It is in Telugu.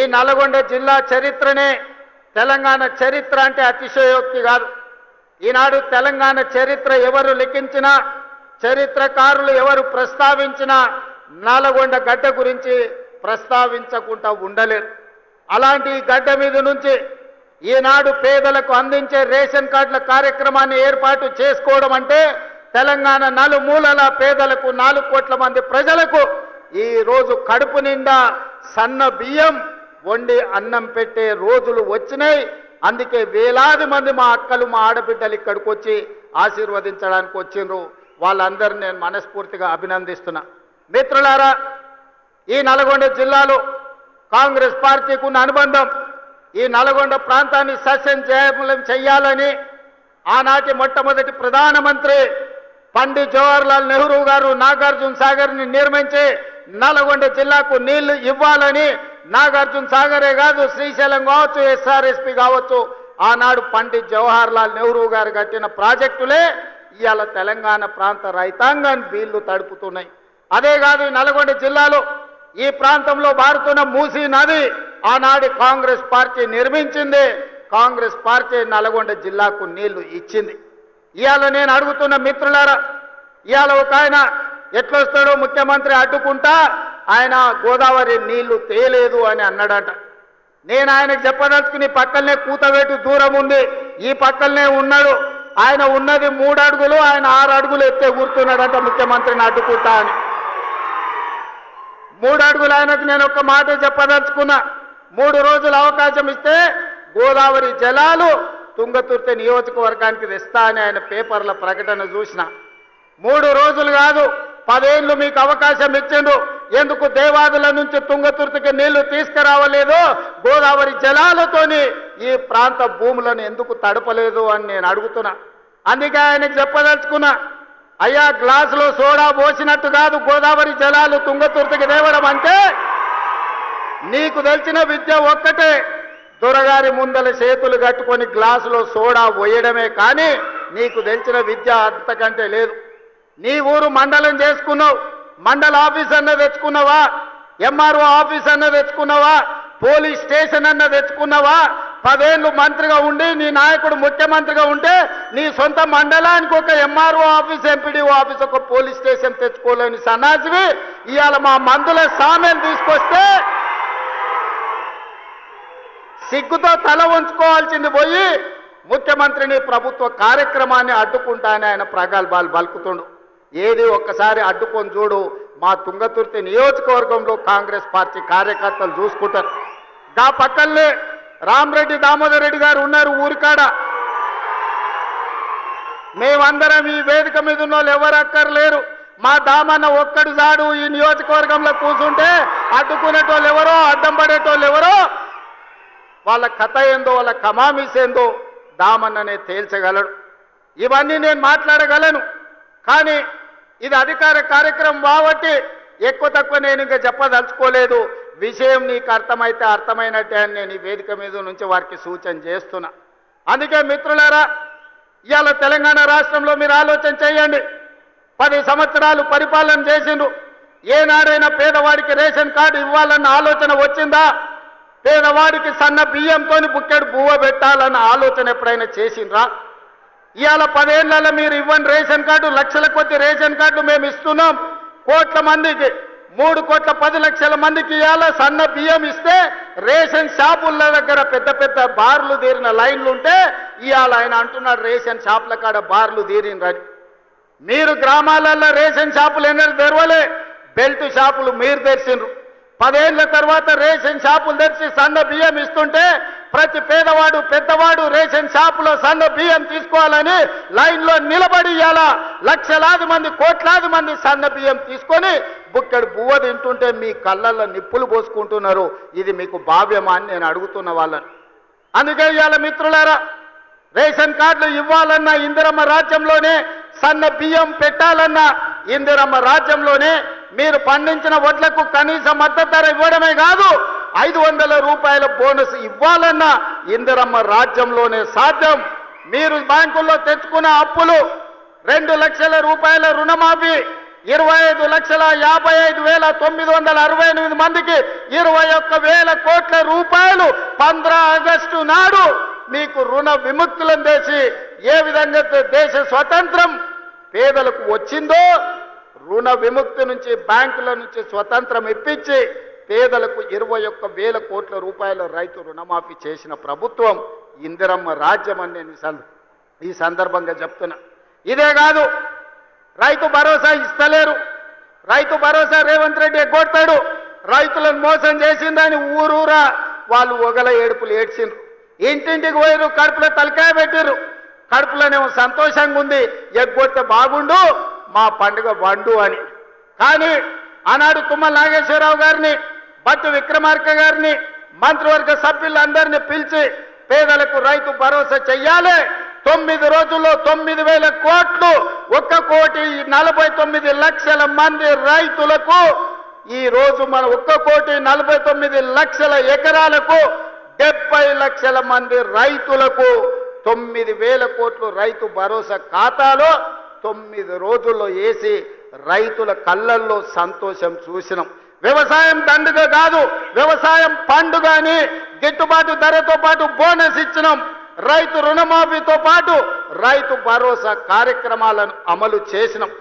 ఈ నల్గొండ జిల్లా చరిత్రనే తెలంగాణ చరిత్ర అంటే అతిశయోక్తి కాదు. ఈనాడు తెలంగాణ చరిత్ర ఎవరు లిఖించినా, చరిత్రకారులు ఎవరు ప్రస్తావించినా నల్గొండ గడ్డ గురించి ప్రస్తావించకుండా ఉండలేరు. అలాంటి ఈ గడ్డ మీద నుంచి ఈనాడు పేదలకు అందించే రేషన్ కార్డుల కార్యక్రమాన్ని ఏర్పాటు చేసుకోవడం అంటే తెలంగాణ నలుమూలల పేదలకు 4 కోట్ల మంది ప్రజలకు ఈ రోజు కడుపు నిండా సన్న బియ్యం వండి అన్నం పెట్టే రోజులు వచ్చినాయి. అందుకే వేలాది మంది మా అక్కలు మా ఆడబిడ్డలు ఇక్కడికి వచ్చి ఆశీర్వదించడానికి వచ్చిండ్రు. వాళ్ళందరినీ నేను మనస్ఫూర్తిగా అభినందిస్తున్నా. మిత్రులారా, ఈ నల్గొండ జిల్లాలో కాంగ్రెస్ పార్టీకి ఉన్న అనుబంధం, ఈ నల్గొండ ప్రాంతాన్ని సస్యశ్యామలం చేయాలని ఆనాటి మొట్టమొదటి ప్రధానమంత్రి పండిట్ జవహర్లాల్ నెహ్రూ గారు నాగార్జున సాగర్ని నిర్మించి నల్గొండ జిల్లాకు నీళ్లు ఇవ్వాలని, నాగార్జున సాగరే కాదు శ్రీశైలం కావచ్చు, ఎస్ఆర్ఎస్పి కావచ్చు, ఆనాడు పండిట్ జవహర్లాల్ నెహ్రూ గారు కట్టిన ప్రాజెక్టులే ఇవాళ తెలంగాణ ప్రాంత రైతాంగాన్ని వీళ్లు తడుపుతున్నాయి. అదే కాదు, ఈ నల్గొండ జిల్లాలో ఈ ప్రాంతంలో పారుతున్న మూసీ నది ఆనాడు కాంగ్రెస్ పార్టీ నిర్మించింది. కాంగ్రెస్ పార్టీ నల్గొండ జిల్లాకు నీళ్లు ఇచ్చింది. ఇవాళ నేను అడుగుతున్న మిత్రులారా, ఇవాళ ఒక ఆయన ఎట్లొస్తాడో ముఖ్యమంత్రి అడ్డుకుంటా ఆయన గోదావరి నీళ్లు తేలేదు అని అన్నాడట. నేను ఆయనకు చెప్పదలుచుకుని పక్కనే కూతవేటు దూరం ఉంది, ఈ పక్కనే ఉన్నాడు. ఆయన ఉన్నది 3 అడుగులు, ఆయన 6 అడుగులు ఎత్తే కూర్చున్నాడట ముఖ్యమంత్రిని అడ్డుకుంటా అని. 3 అడుగులు ఆయనకు నేను ఒక మాట చెప్పదలుచుకున్నా. 3 రోజులు అవకాశం ఇస్తే గోదావరి జలాలు తుంగతుర్తి నియోజకవర్గానికి తెస్తా అని ఆయన పేపర్ల ప్రకటన చూసిన. 3 రోజులు కాదు, 10 ఏళ్ళు మీకు అవకాశం ఇచ్చిండు. ఎందుకు దేవాదుల నుంచి తుంగతుర్తికి నీళ్లు తీసుకురావలేదు? గోదావరి జలాలతోని ఈ ప్రాంత భూములను ఎందుకు తడపలేదు అని నేను అడుగుతున్నా. అందుకే ఆయనకు చెప్పదలుచుకున్నా, అయ్యా గ్లాసులో సోడా పోసినట్టు కాదు గోదావరి జలాలు తుంగతుర్తికి తేవడం అంటే. నీకు తెలిసిన విద్య ఒక్కటే, దొరగారి ముందల చేతులు కట్టుకొని గ్లాసులో సోడా పోయడమే, కానీ నీకు తెలిసిన విద్య అంతకంటే లేదు. నీ ఊరు మండలం చేసుకున్నావు, మండల ఆఫీస్ అన్న తెచ్చుకున్నావా? ఎంఆర్ఓ ఆఫీస్ అన్న తెచ్చుకున్నావా? పోలీస్ స్టేషన్ అన్న తెచ్చుకున్నావా? 10 ఏళ్ళు మంత్రిగా ఉండి నీ నాయకుడు ముఖ్యమంత్రిగా ఉంటే నీ సొంత మండలానికి ఒక ఎంఆర్ఓ ఆఫీస్, ఎంపీడీఓ ఆఫీస్, ఒక పోలీస్ స్టేషన్ తెచ్చుకోలేని సన్నాసివి ఇవాళ మా మందుల సామెలు తీసుకొస్తే సిగ్గుతో తల ఉంచుకోవాల్సింది పోయి ముఖ్యమంత్రిని ప్రభుత్వ కార్యక్రమాన్ని అడ్డుకుంటానని ఆయన ప్రగల్భాలు పలుకుతుండు. ఏది ఒక్కసారి అడ్డుకొని చూడు, మా తుంగతుర్తి నియోజకవర్గంలో కాంగ్రెస్ పార్టీ కార్యకర్తలు చూసుకుంటారు. దా పక్కనే రామరెడ్డి దామోదర్ రెడ్డి గారు ఉన్నారు ఊరికాడ. మేమందరం ఈ వేదిక మీద ఉన్న వాళ్ళు ఎవరు అక్కర్లేరు. మా దామన్న ఒక్కడు జాడు ఈ నియోజకవర్గంలో కూర్చుంటే అడ్డుకునేటోళ్ళు ఎవరో, అడ్డం పడేటోళ్ళు ఎవరో, వాళ్ళ కథ ఏందో, వాళ్ళ కమామిస్ ఏందో దామన్ననే తేల్చగలడు. ఇవన్నీ నేను మాట్లాడగలను, కానీ ఇది అధికార కార్యక్రమం కాబట్టి ఎక్కువ తక్కువ నేను ఇంకా చెప్పదలుచుకోలేదు. విషయం నీకు అర్థమైతే అర్థమైనట్టే అని నేను ఈ వేదిక మీద నుంచి వారికి సూచన చేస్తున్నా. అందుకే మిత్రులారా, ఇవాళ తెలంగాణ రాష్ట్రంలో మీరు ఆలోచన చేయండి. 10 సంవత్సరాలు పరిపాలన చేసిండ్రు. ఏనాడైనా పేదవాడికి రేషన్ కార్డు ఇవ్వాలన్న ఆలోచన వచ్చిందా? పేదవాడికి సన్న బియ్యంతో బుక్కెడు బువ్వ పెట్టాలన్న ఆలోచన ఎప్పుడైనా చేసిండ్రా? ఇవాళ 10 ఏళ్లలో మీరు ఇవ్వని రేషన్ కార్డు, లక్షల కొద్ది రేషన్ కార్డు మేము ఇస్తున్నాం. కోట్ల మందికి, 3 కోట్ల 10 లక్షల మందికి ఇవాళ సన్న బియ్యం ఇస్తే రేషన్ షాపుల దగ్గర పెద్ద పెద్ద బార్లు తీరిన లైన్లు ఉంటే ఇవాళ ఆయన అంటున్నాడు రేషన్ షాపుల కాడ బార్లు తీరినరని. మీరు గ్రామాలలో రేషన్ షాపులు ఎన్నడూ తెరవలే, బెల్ట్ షాపులు మీరు తెరిచిండ్రు. 10 ఏళ్ల తర్వాత రేషన్ షాపులు తెరిచి సన్న బియ్యం ఇస్తుంటే ప్రతి పేదవాడు పెద్దవాడు రేషన్ షాపులో సన్న బియ్యం తీసుకోవాలని లైన్లో నిలబడి ఇవాళ లక్షలాది మంది, కోట్లాది మంది సన్న బియ్యం తీసుకొని బుక్కెడు బువ్వ తింటుంటే మీ కళ్ళల్లో నిప్పులు పోసుకుంటున్నారు. ఇది మీకు భావ్యమా అని నేను అడుగుతున్న వాళ్ళని. అందుకే ఇవాళ మిత్రులారా, రేషన్ కార్డులు ఇవ్వాలన్నా ఇందిరమ్మ రాజ్యంలోనే, సన్న బియ్యం పెట్టాలన్నా ఇందిరమ్మ రాజ్యంలోనే, మీరు పండించిన వడ్లకు కనీస మద్దతు ధర ఇవ్వడమే కాదు 500 రూపాయల బోనస్ ఇవ్వాలన్నా ఇందిరమ్మ రాజ్యంలోనే సాధ్యం. మీరు బ్యాంకుల్లో తెచ్చుకున్న అప్పులు 2 లక్షల రూపాయల రుణమాఫీ 25,55,968 మందికి 21,000 కోట్ల రూపాయలు 15 ఆగస్టు నాడు మీకు రుణ విముక్తులను చేసి ఏ విధంగా దేశ స్వతంత్రం పేదలకు వచ్చిందో రుణ విముక్తి నుంచి బ్యాంకుల నుంచి స్వతంత్రం ఇప్పించి పేదలకు 21,000 కోట్ల రూపాయల రైతు రుణమాఫీ చేసిన ప్రభుత్వం ఇందిరమ్మ రాజ్యం అని నేను ఈ సందర్భంగా చెప్తున్నా. ఇదే కాదు, రైతు భరోసా ఇస్తలేరు. రైతు భరోసా రేవంత్ రెడ్డి ఎగ్గొడతాడు. రైతులను మోసం చేసిందని ఊరూరా వాళ్ళు ఒగల ఏడుపులు ఏడ్చిండ్రు. ఇంటింటికి పోయిరు, కడుపులో తలకాయ పెట్టిర్రు. కడుపులోనేమో సంతోషంగా ఉంది, ఎగ్గొడితే బాగుండు మా పండుగ వండు అని. కానీ ఆనాడు తుమ్మల నాగేశ్వరరావు గారిని, బట్టి విక్రమార్క గారిని, మంత్రివర్గ సభ్యులందరినీ పిలిచి పేదలకు రైతు భరోసా చెయ్యాలి, 9 రోజుల్లో 9,000 కోట్లు, 1,49,00,000 మంది రైతులకు ఈ రోజు మన 1,49,00,000 ఎకరాలకు 70 లక్షల మంది రైతులకు 9,000 కోట్లు రైతు భరోసా ఖాతాలో 9 రోజుల్లో వేసి రైతుల కళ్ళల్లో సంతోషం చూసినాం. వ్యవసాయం దండుగ కాదు, వ్యవసాయం పండుగ అని గిట్టుబాటు ధరతో పాటు బోనస్ ఇచ్చినాం. రైతు రుణమాఫీతో పాటు రైతు భరోసా కార్యక్రమాలను అమలు చేసినాం.